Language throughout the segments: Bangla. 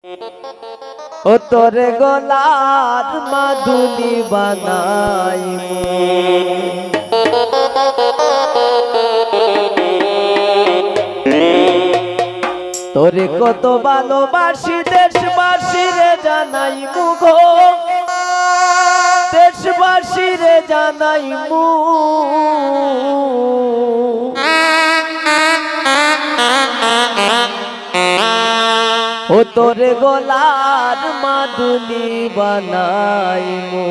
ও তোরে গলার মাদুলি বানাই তোরে কত ভালোবাসি দেশবাসী রে জানাই মুগো দেশবাসী রে জানাই মু ও তোরে গলার মাদুলি বানাই মু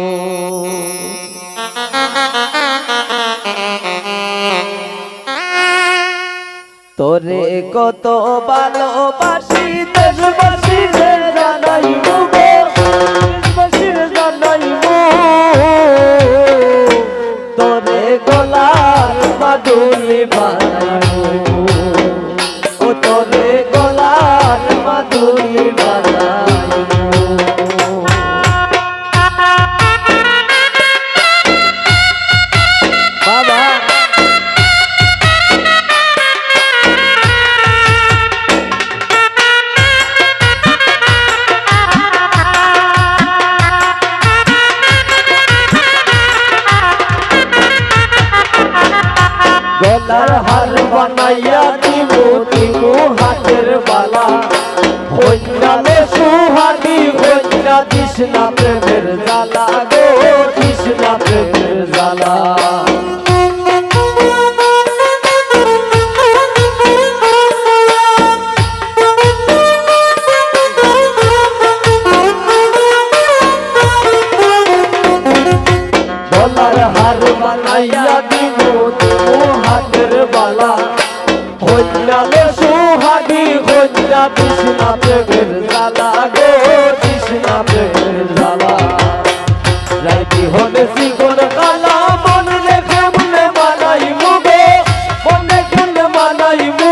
তোরে কত ভালোবাসি দেশবাসী রে জানাই মু দেশবাসী রে জানাই মু তোরে গলার মাদুলি বানাই মু ও তোরে গলার মাদুলি বানাই বাবা গলার হার বানাইয়া দিব দিব হাতের বালা হইনালে সুহাগী হইনা দিস না প্রেমের জ্বালা গো দিস না প্রেমের জ্বালা গলার হার বানাইয়া দিব দিব হাতের বালা হইনালে সুহাগী হইনা দিস না প্রেমের জ্বালা গো দিস না প্রেমের জ্বালা রাইতি হলে শিকল কালা মন রেখে মনে মানাই মুগো মনে কেন মানাই মু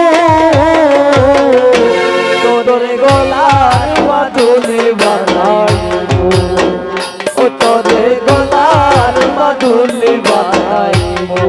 তোরে গলার মাদুলি বানাই মু ও তোরে গলার মাদুলি বানাই মু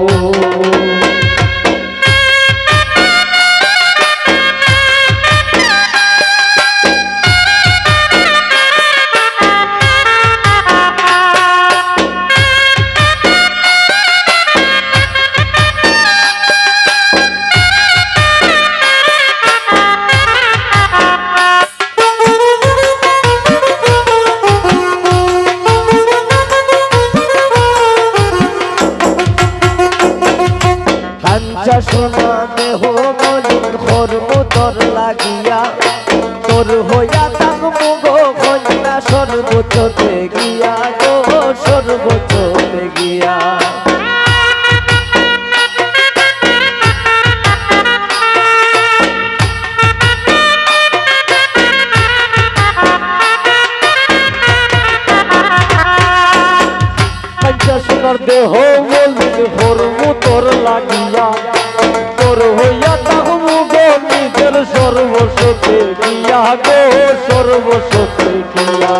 কাঞ্চা সোনা দেহ মলিন খর্ম তোর লাগিয়া তোর হইয়া থাকবো গো কন্যা সর্বোচ্চতে গিয়া গো সর্বোচ্চতে গিয়া কাঞ্চা সোনার দেহ মলিন খর্ম তোর লাগিয়া তোর হইয়া থাকবো গো নিজের সর্বস্বতে গিয়া গো সর্বস্বতে গিয়া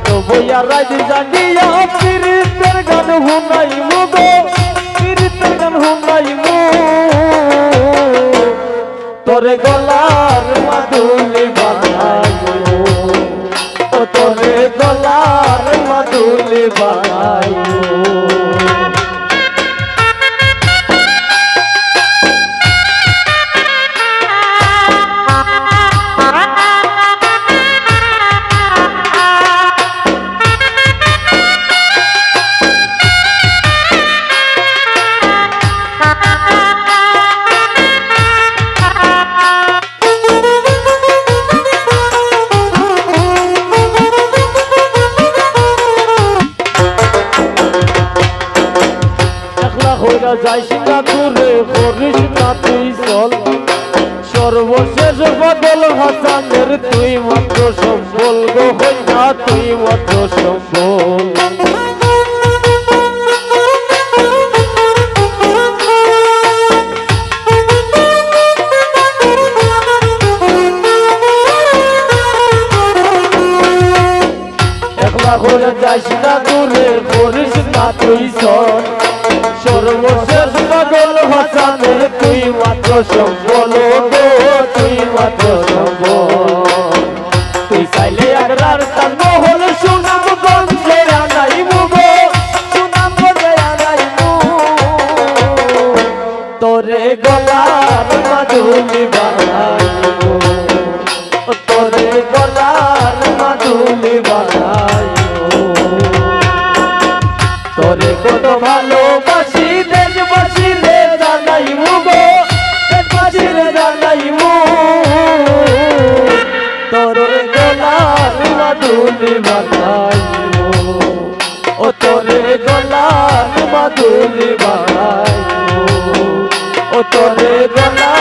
তো বইয়া রাজ জাগিয়া পীড়িতের গান হুনাই মু গো পীড়িতের গান হুনাই মু তোরে গলার মাদুলি বানাই মু ও তোরে গলার মাদুলি বানাই মু যাইস না দূরে করিস না তুই চল সর্বশেষ বদল হাসানের তুই মাত্র সম্বল গো হই না তুই মাত্র সম্বল একলা করে যাইস না দূরে করিস না তুই চল সর্বশেষ বদল হাসানের তুই মাত্র সম্বল গো তুই মাত্র সম্বল মাদুলি বানাইবো ও তোরে গলার মাদুলি বানাইবো ও তোরে গলা